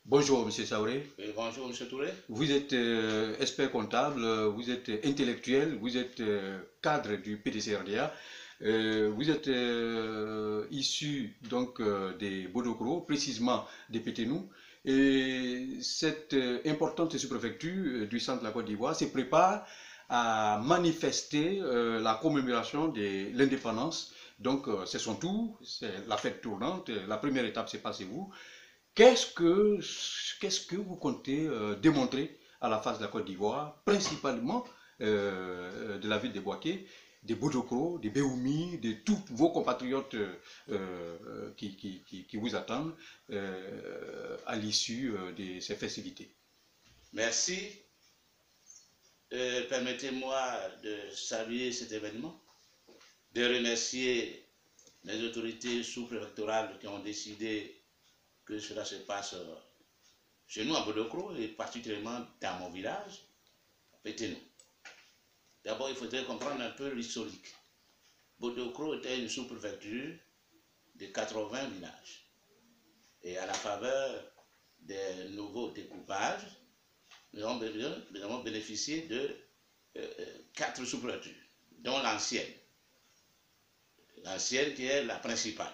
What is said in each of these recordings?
Bonjour, Monsieur Saouré. Bonjour, Monsieur Touré. Vous êtes expert comptable, vous êtes intellectuel, vous êtes cadre du PDCRDA. Vous êtes issu donc des Bodogro, précisément des Péténou. Et cette importante sous-préfecture du centre de la Côte d'Ivoire se prépare à manifester la commémoration de l'indépendance. Donc c'est son tour, c'est la fête tournante. La première étape, c'est passez-vous. Qu'est-ce que vous comptez démontrer à la face de la Côte d'Ivoire, principalement de la ville de Boaké, des Bodokro, des Béoumi, de tous vos compatriotes qui vous attendent à l'issue de ces festivités? Merci. Permettez-moi de saluer cet événement, de remercier les autorités sous-préfectorales qui ont décidé que cela se passe chez nous à Bodokro et particulièrement dans mon village, Péténou. D'abord, il faudrait comprendre un peu l'historique. Bodokro était une sous-préfecture de 80 villages. Et à la faveur des nouveaux découpages, nous avons bénéficié de 4 sous-préfectures, dont l'ancienne. L'ancienne qui est la principale,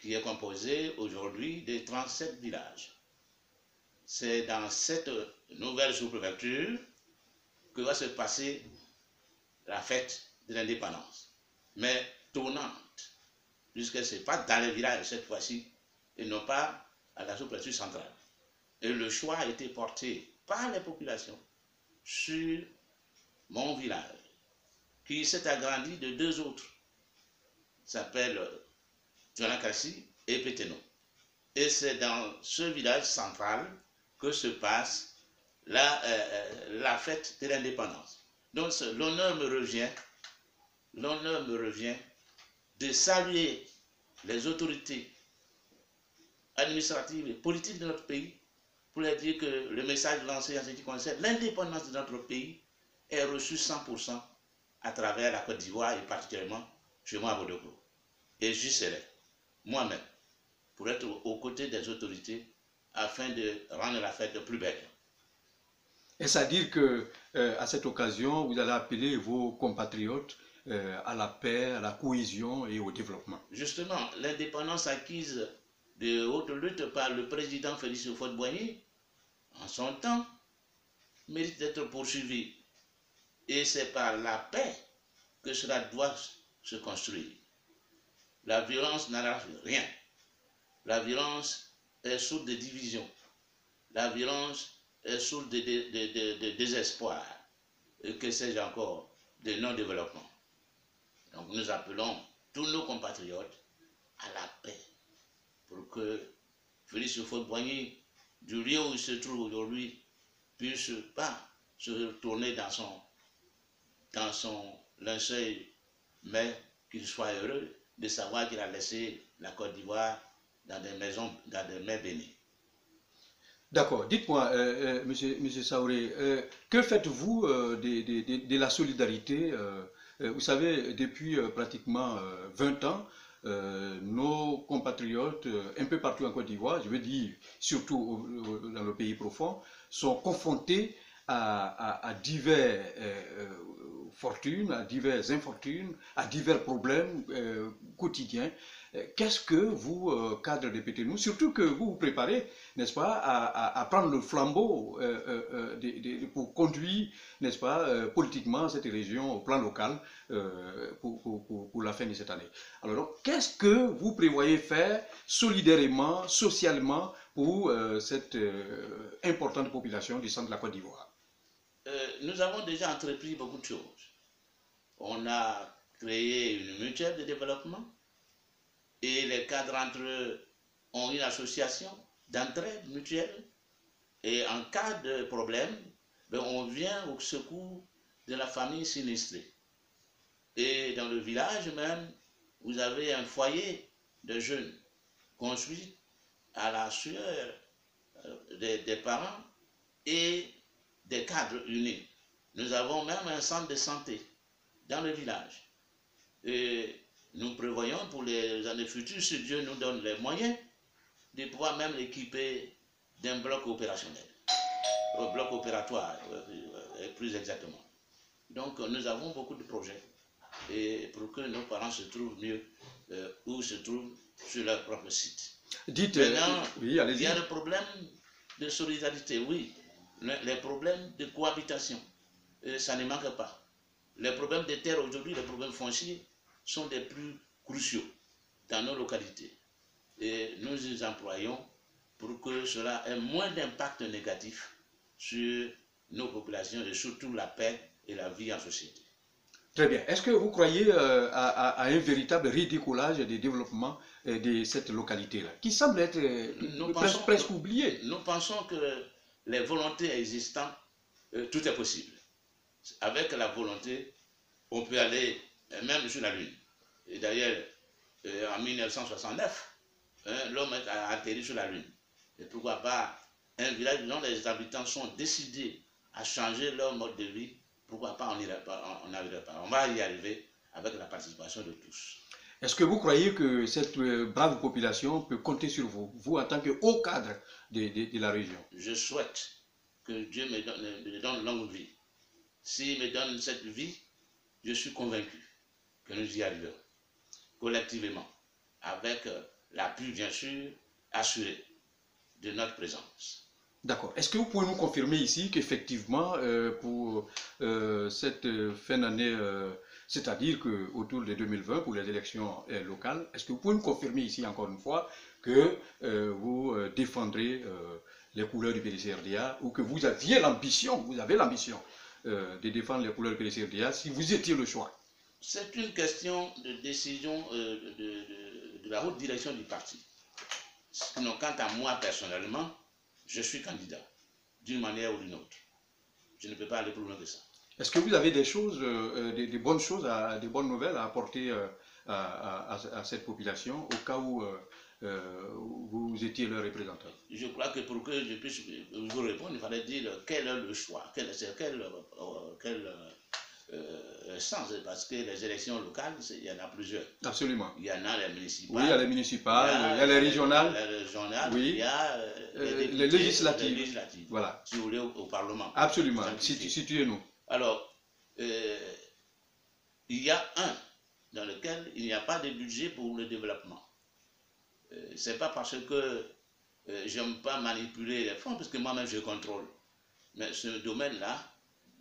qui est composée aujourd'hui de 37 villages. C'est dans cette nouvelle sous-préfecture que va se passer la fête de l'indépendance. Mais tournante, puisque ce n'est pas dans les villages cette fois-ci, et non pas à la sous-préfecture centrale. Et le choix a été porté par les populations sur mon village, qui s'est agrandi de 2 autres, s'appelle Djonakassi et Péténou. Et c'est dans ce village central que se passe la fête de l'indépendance. Donc l'honneur me revient de saluer les autorités administratives et politiques de notre pays pour leur dire que le message lancé en ce qui concerne l'indépendance de notre pays est reçu 100% à travers la Côte d'Ivoire et particulièrement chez moi à Bodoglo. Et j'y serai, moi-même, pour être aux côtés des autorités afin de rendre la fête plus belle. Est-ce à dire que à cette occasion, vous allez appeler vos compatriotes à la paix, à la cohésion et au développement? Justement, l'indépendance acquise de haute lutte par le président Félix Houphouët-Boigny, en son temps, mérite d'être poursuivie. Et c'est par la paix que cela doit se construire. La violence n'arrange rien. La violence est source de division. La violence est source de désespoir. Et que sais-je encore, de non-développement. Donc nous appelons tous nos compatriotes à la paix pour que Félix Houphouët-Boigny, du lieu où il se trouve aujourd'hui, puisse pas se retourner dans son linceul, mais qu'il soit heureux de savoir qu'il a laissé la Côte d'Ivoire dans des maisons, dans des mains bénies. D'accord. Dites-moi, monsieur Saouré, que faites-vous de la solidarité? Vous savez, depuis pratiquement 20 ans, nos compatriotes, un peu partout en Côte d'Ivoire, je veux dire surtout dans le pays profond, sont confrontés à divers fortunes, à divers infortunes, à divers problèmes quotidiens. Qu'est-ce que vous, cadre de Péténou, surtout que vous vous préparez, n'est-ce pas, à prendre le flambeau pour conduire, n'est-ce pas, politiquement cette région au plan local pour la fin de cette année. Alors, qu'est-ce que vous prévoyez faire solidairement, socialement pour cette importante population du centre de la Côte d'Ivoire? Nous avons déjà entrepris beaucoup de choses. On a créé une mutuelle de développement et les cadres entre eux ont une association d'entraide mutuelle et en cas de problème, on vient au secours de la famille sinistrée. Et dans le village même, vous avez un foyer de jeunes construit à la sueur des parents et des cadres unis. Nous avons même un centre de santé dans le village. Et nous prévoyons pour les années futures, si Dieu nous donne les moyens, de pouvoir même équiper d'un bloc opérationnel, bloc opératoire, plus exactement. Donc nous avons beaucoup de projets et pour que nos parents se trouvent mieux où se trouvent sur leur propre site. Dites, maintenant, oui, il y a le problème de solidarité, oui, les problèmes de cohabitation, ça ne manque pas. Les problèmes de terre aujourd'hui, les problèmes fonciers sont des plus cruciaux dans nos localités. Et nous les employons pour que cela ait moins d'impact négatif sur nos populations et surtout la paix et la vie en société. Très bien. Est-ce que vous croyez à un véritable redécollage des développements de cette localité-là, qui semble être presque oubliée? Nous pensons que les volontés existantes, tout est possible. Avec la volonté, on peut aller même sur la Lune. Et d'ailleurs, en 1969, l'homme a atterri sur la Lune. Et pourquoi pas un village dont les habitants sont décidés à changer leur mode de vie, pourquoi pas on n'arriverait pas. On va y arriver avec la participation de tous. Est-ce que vous croyez que cette brave population peut compter sur vous, vous en tant que haut cadre de la région? Je souhaite que Dieu me donne longue vie. S'il me donne cette vie, je suis convaincu que nous y arriverons collectivement, avec l'appui bien sûr assuré de notre présence. D'accord. Est-ce que vous pouvez nous confirmer ici qu'effectivement, pour cette fin d'année, c'est-à-dire qu'autour de 2020, pour les élections locales, est-ce que vous pouvez nous confirmer ici encore une fois que vous défendrez les couleurs du PDCRDA ou que vous avez l'ambition de défendre les couleurs du PDCRDA si vous étiez le choix? C'est une question de décision de la haute direction du parti. Sinon, quant à moi personnellement, je suis candidat, d'une manière ou d'une autre. Je ne peux pas aller plus loin que ça. Est-ce que vous avez des choses, des bonnes choses, des bonnes nouvelles à apporter à cette population au cas où vous étiez leur représentant? Je crois que pour que je puisse vous répondre, il fallait dire quel est le choix, quel sens, parce que les élections locales, il y en a plusieurs. Absolument. Il y en a les municipales. Oui, il y a les municipales, il y a les régionales. Oui. Il y a les législatives. Voilà. Si vous voulez, au Parlement. Absolument. Situez-nous. Alors, il y a un dans lequel il n'y a pas de budget pour le développement. Ce n'est pas parce que j'aime pas manipuler les fonds, parce que moi-même je contrôle. Mais ce domaine-là,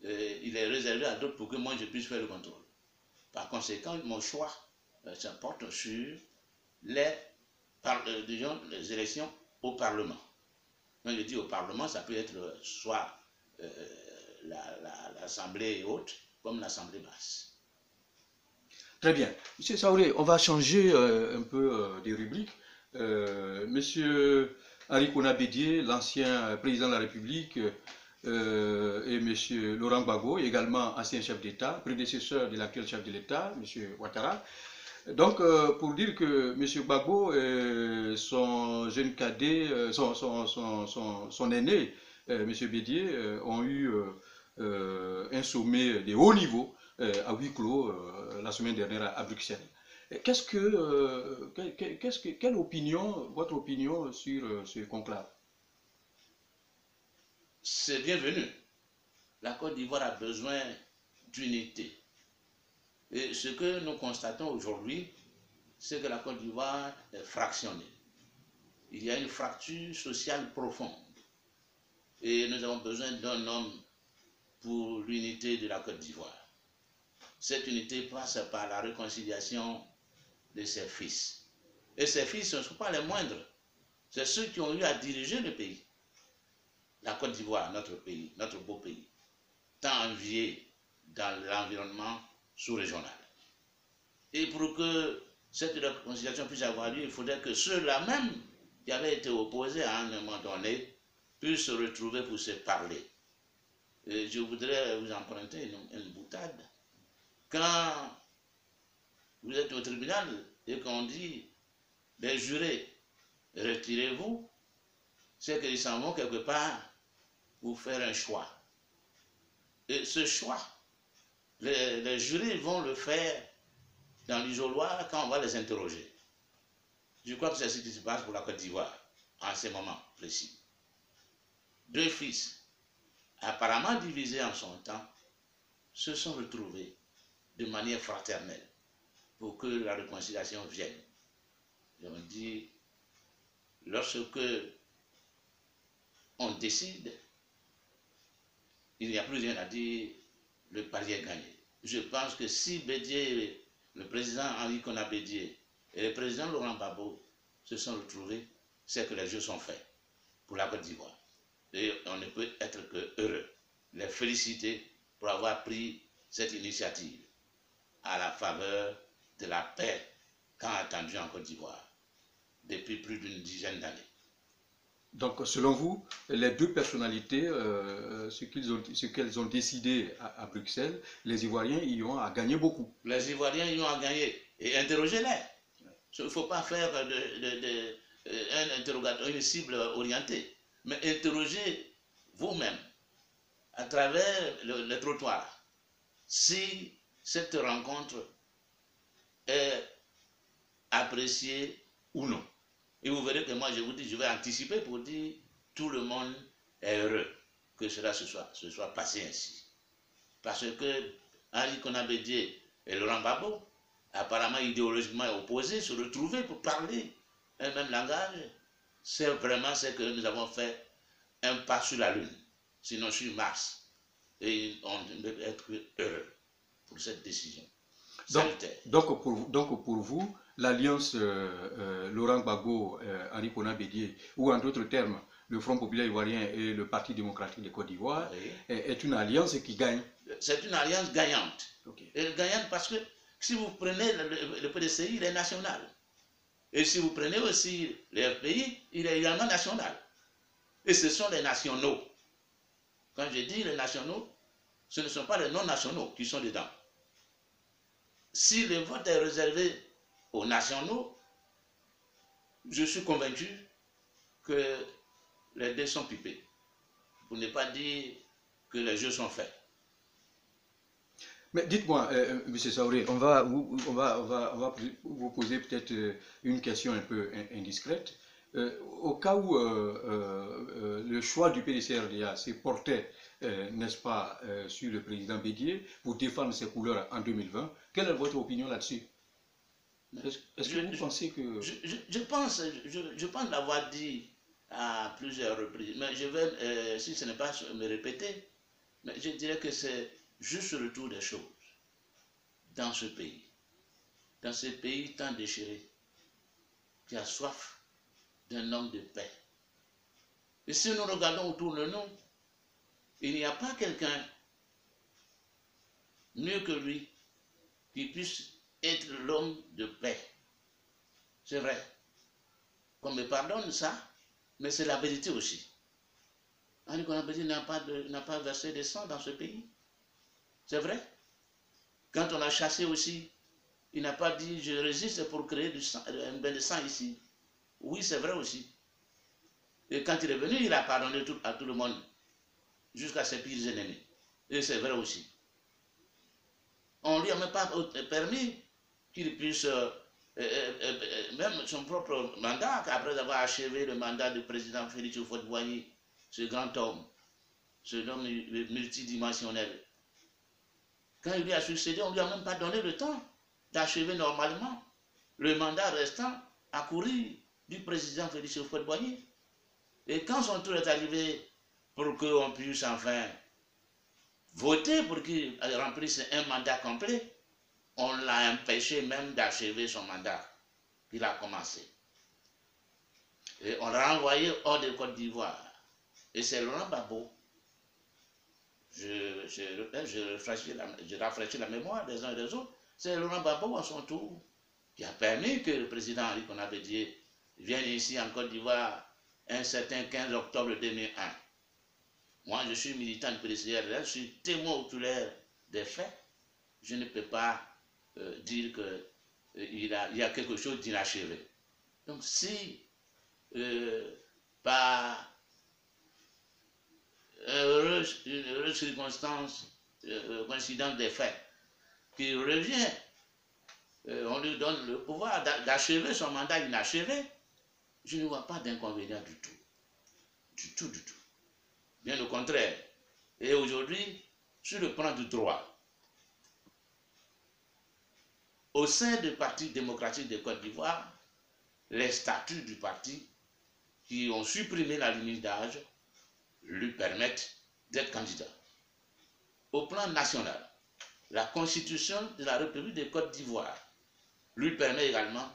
il est réservé à d'autres pour que moi je puisse faire le contrôle. Par conséquent, mon choix ça porte sur les élections au Parlement. Quand je dis au Parlement, ça peut être soit l'Assemblée haute, comme l'Assemblée basse. Très bien. Monsieur Saouré, on va changer un peu des rubriques. Monsieur Arikona Bédié, l'ancien président de la République, et M. Laurent Gbagbo, également ancien chef d'État, prédécesseur de l'actuel chef de l'État, M. Ouattara. Donc, pour dire que M. Gbagbo, son jeune cadet, son aîné, M. Bédié, ont eu un sommet de haut niveau à huis clos la semaine dernière à Bruxelles. Quelle opinion, votre opinion sur ce conclave? C'est bienvenu. La Côte d'Ivoire a besoin d'unité. Et ce que nous constatons aujourd'hui, c'est que la Côte d'Ivoire est fractionnée. Il y a une fracture sociale profonde. Et nous avons besoin d'un homme pour l'unité de la Côte d'Ivoire. Cette unité passe par la réconciliation de ses fils. Et ces fils ne sont pas les moindres. C'est ceux qui ont eu à diriger le pays. La Côte d'Ivoire, notre pays, notre beau pays, tant envié dans l'environnement sous-régional. Et pour que cette réconciliation puisse avoir lieu, il faudrait que ceux-là même qui avaient été opposés à un moment donné puissent se retrouver pour se parler. Et je voudrais vous emprunter une boutade. Quand vous êtes au tribunal et qu'on dit les jurés, retirez-vous, c'est qu'ils s'en vont quelque part pour faire un choix. Et ce choix, les jurés vont le faire dans l'isoloir quand on va les interroger. Je crois que c'est ce qui se passe pour la Côte d'Ivoire en ce moment précis. deux fils, apparemment divisés en son temps, se sont retrouvés de manière fraternelle pour que la réconciliation vienne. Et on dit, lorsque on décide, il n'y a plus rien à dire, le pari est gagné. Je pense que si Bédié, le président Henri Konan Bédié et le président Laurent Gbagbo se sont retrouvés, c'est que les jeux sont faits pour la Côte d'Ivoire. Et on ne peut être que heureux. Les féliciter pour avoir pris cette initiative à la faveur de la paix tant attendue en Côte d'Ivoire depuis plus d'une dizaine d'années. Donc, selon vous, les deux personnalités, ce qu'elles ont décidé à Bruxelles, les Ivoiriens y ont à gagner beaucoup. Les Ivoiriens y ont à gagner. Et interrogez-les. Il ne faut pas faire un interrogatoire, une cible orientée, mais interrogez vous-même à travers le trottoir si cette rencontre est appréciée ou non. Et vous verrez que moi, je vous dis, je vais anticiper pour dire tout le monde est heureux que cela se soit passé ainsi. Parce que Henri Konan Bédié et Laurent Gbagbo, apparemment idéologiquement opposés, se retrouver pour parler un même langage, c'est vraiment ce que nous avons fait un pas sur la Lune, sinon sur Mars. Et on ne peut être heureux pour cette décision. Donc pour vous, l'alliance Laurent Gbagbo, Henri Konan Bédié, ou en d'autres termes, le Front populaire ivoirien et le Parti démocratique de Côte d'Ivoire, oui, est une alliance qui gagne. C'est une alliance gagnante. Okay. Elle gagnante parce que si vous prenez le PDCI, il est national. Et si vous prenez aussi le RPI, il est également national. Et ce sont les nationaux. Quand je dis les nationaux, ce ne sont pas les non-nationaux qui sont dedans. Si le vote est réservé aux nationaux, je suis convaincu que les dés sont pipés. Pour ne pas dire que les jeux sont faits. Mais dites-moi, M. Saouré, on va vous poser peut-être une question un peu indiscrète. Au cas où le choix du PDCRDA s'est porté, n'est-ce pas, sur le président Bédié pour défendre ses couleurs en 2020, quelle est votre opinion là-dessus? Est-ce que vous pensez que... Je pense l'avoir dit à plusieurs reprises, mais je vais, si ce n'est pas me répéter, mais je dirais que c'est juste le retour des choses dans ce pays tant déchiré, qui a soif d'un homme de paix. Et si nous regardons autour de nous, il n'y a pas quelqu'un mieux que lui qui puisse être l'homme de paix. C'est vrai. Qu'on me pardonne ça, mais c'est la vérité aussi. Henri Konan Bédié n'a pas versé de sang dans ce pays. C'est vrai. Quand on a chassé aussi, il n'a pas dit je résiste pour créer un bain de sang ici. Oui, c'est vrai aussi. Et quand il est venu, il a pardonné à tout le monde, jusqu'à ses pires ennemis. Et c'est vrai aussi. On ne lui a même pas permis qu'il puisse, même son propre mandat, après avoir achevé le mandat du président Félix Houphouët-Boigny, ce grand homme, ce homme multidimensionnel. Quand il lui a succédé, on ne lui a même pas donné le temps d'achever normalement le mandat restant à courir du président Félix Houphouët-Boigny. Et quand son tour est arrivé pour qu'on puisse enfin voter pour qu'il remplisse un mandat complet, on l'a empêché même d'achever son mandat qu'il a commencé. Et on l'a renvoyé hors de Côte d'Ivoire. Et c'est Laurent Gbagbo. Je rafraîchis la mémoire des uns et des autres. C'est Laurent Gbagbo à son tour qui a permis que le président Henri Konan Bédié vienne ici en Côte d'Ivoire un certain 15 octobre 2001. Moi, je suis militant du PDCRDA, je suis témoin oculaire des faits. Je ne peux pas dire qu'il y a quelque chose d'inachevé. Donc, si par une heureuse circonstance, coïncidence des faits, qui revient, on lui donne le pouvoir d'achever son mandat inachevé, je ne vois pas d'inconvénient du tout. Du tout, du tout. Bien au contraire. Et aujourd'hui, sur le plan du droit, au sein du Parti démocratique de Côte d'Ivoire, les statuts du parti qui ont supprimé la limite d'âge lui permettent d'être candidat. Au plan national, la constitution de la République de Côte d'Ivoire lui permet également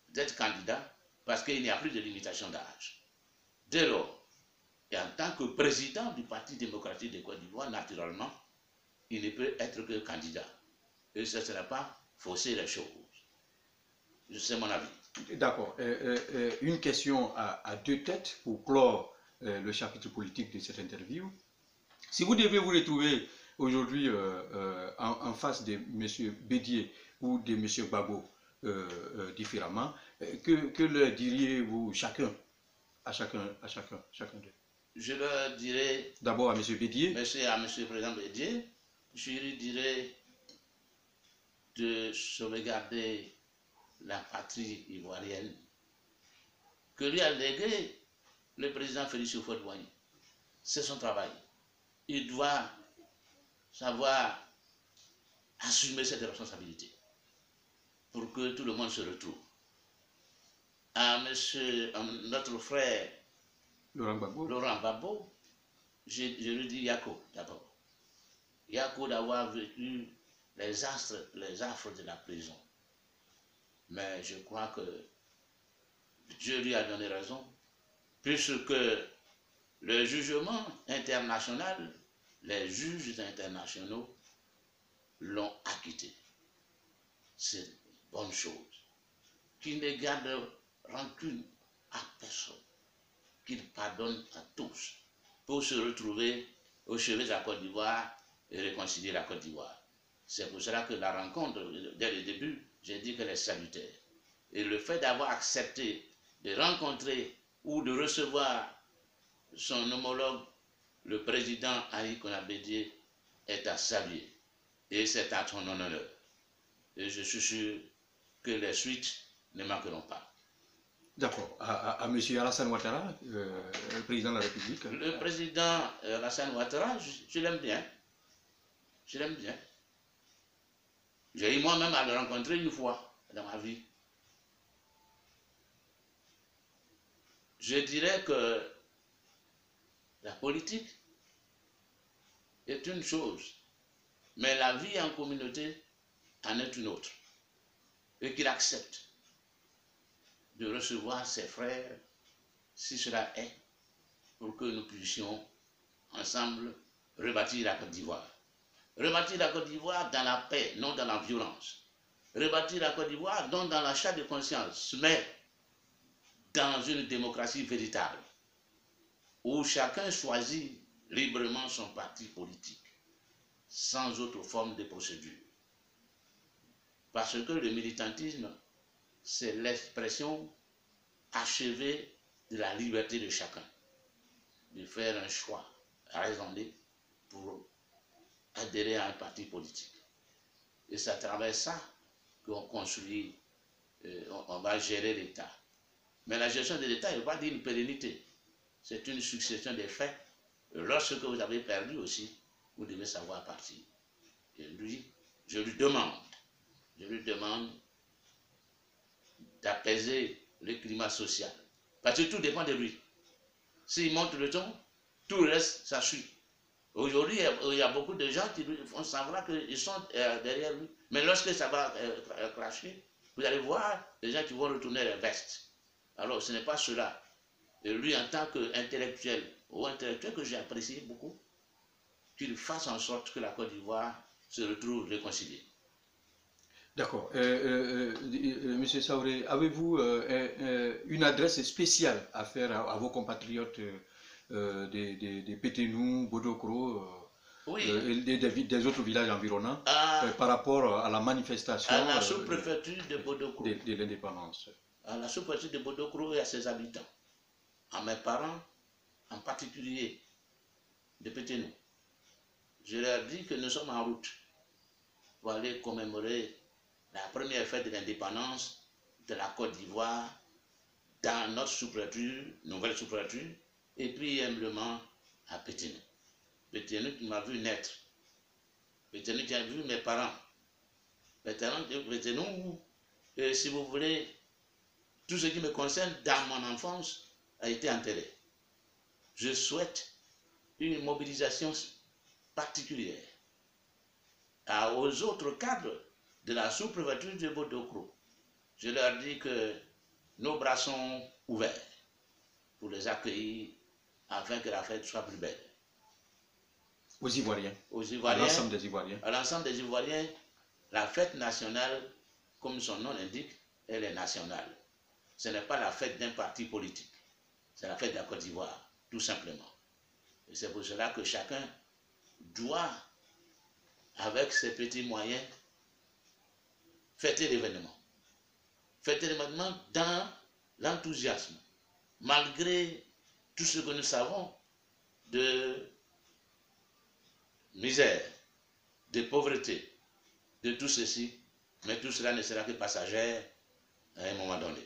d'être candidat parce qu'il n'y a plus de limitation d'âge. Dès lors, et en tant que président du Parti démocratique de Côte d'Ivoire, naturellement, il ne peut être que candidat. Et ce ne sera pas fausser les choses. C'est mon avis. D'accord. Une question à deux têtes pour clore le chapitre politique de cette interview. Si vous devez vous retrouver aujourd'hui en face de M. Bédié ou de M. Gbagbo différemment, que leur diriez-vous chacun d'eux? Je leur dirais... D'abord à M. Bédié. À M. le Président Bédié, je lui dirais de sauvegarder la patrie ivoirienne que lui a légué le président Félix Houphouët-Boigny. C'est son travail. Il doit savoir assumer cette responsabilité pour que tout le monde se retrouve. À notre frère Laurent Gbagbo, je lui dis Yako d'abord. Yako d'avoir vécu les affres de la prison. Mais je crois que Dieu lui a donné raison, puisque le jugement international, les juges internationaux l'ont acquitté. C'est une bonne chose. Qu'il ne garde rancune à personne, qu'il pardonne à tous pour se retrouver au chevet de la Côte d'Ivoire et réconcilier la Côte d'Ivoire. C'est pour cela que la rencontre, dès le début, j'ai dit qu'elle est salutaire. Et le fait d'avoir accepté de rencontrer ou de recevoir son homologue, le président Ali Konabédié, est à saluer. Et c'est à son honneur. Et je suis sûr que les suites ne manqueront pas. D'accord. À M. Alassane Ouattara, le président de la République. Le président Alassane Ouattara, je l'aime bien. Je l'aime bien. J'ai eu moi-même à le rencontrer une fois dans ma vie. Je dirais que la politique est une chose, mais la vie en communauté en est une autre. Et qu'il accepte de recevoir ses frères, si cela est, pour que nous puissions ensemble rebâtir la Côte d'Ivoire. Rebâtir la Côte d'Ivoire dans la paix, non dans la violence. Rebâtir la Côte d'Ivoire non dans l'achat de conscience, mais dans une démocratie véritable, où chacun choisit librement son parti politique, sans autre forme de procédure. Parce que le militantisme, c'est l'expression achevée de la liberté de chacun, de faire un choix raisonné pour adhérer à un parti politique. Et c'est à travers ça qu'on construit, on va gérer l'État. Mais la gestion de l'État, il ne veut pas dire une pérennité. C'est une succession des faits. Lorsque vous avez perdu aussi, vous devez savoir partir. Et lui, je lui demande d'apaiser le climat social. Parce que tout dépend de lui. S'il monte le ton, tout le reste, ça suit. Aujourd'hui, il y a beaucoup de gens qui font savoir qu'ils sont derrière lui. Mais lorsque ça va cracher, vous allez voir des gens qui vont retourner les vestes. Alors, ce n'est pas cela. Et lui, en tant qu'intellectuel, ou intellectuel que j'ai apprécié beaucoup, qu'il fasse en sorte que la Côte d'Ivoire se retrouve réconciliée. D'accord. Monsieur Saouré, avez-vous une adresse spéciale à faire à vos compatriotes des Péténou, Bodokro et des autres villages environnants par rapport à la manifestation à la sous-préfecture de Bodokro, de l'indépendance? À la sous-préfecture de Bodokro et à ses habitants, à mes parents en particulier de Péténou. Je leur dis que nous sommes en route pour aller commémorer la première fête de l'indépendance de la Côte d'Ivoire dans notre sous-préfecture, nouvelle sous-préfecture, et puis humblement à Pétionne. Pétionne qui m'a vu naître. Pétionne qui a vu mes parents. Pétionne, si vous voulez, tout ce qui me concerne dans mon enfance a été enterré. Je souhaite une mobilisation particulière aux autres cadres de la sous-préfecture de Bodokro. Je leur dis que nos bras sont ouverts pour les accueillir afin que la fête soit plus belle. Aux Ivoiriens. Aux Ivoiriens. À l'ensemble des Ivoiriens. À l'ensemble des Ivoiriens, la fête nationale, comme son nom l'indique, elle est nationale. Ce n'est pas la fête d'un parti politique. C'est la fête de la Côte d'Ivoire, tout simplement. Et c'est pour cela que chacun doit, avec ses petits moyens, fêter l'événement. Fêter l'événement dans l'enthousiasme, malgré tout ce que nous savons de misère, de pauvreté, de tout ceci, mais tout cela ne sera que passager à un moment donné.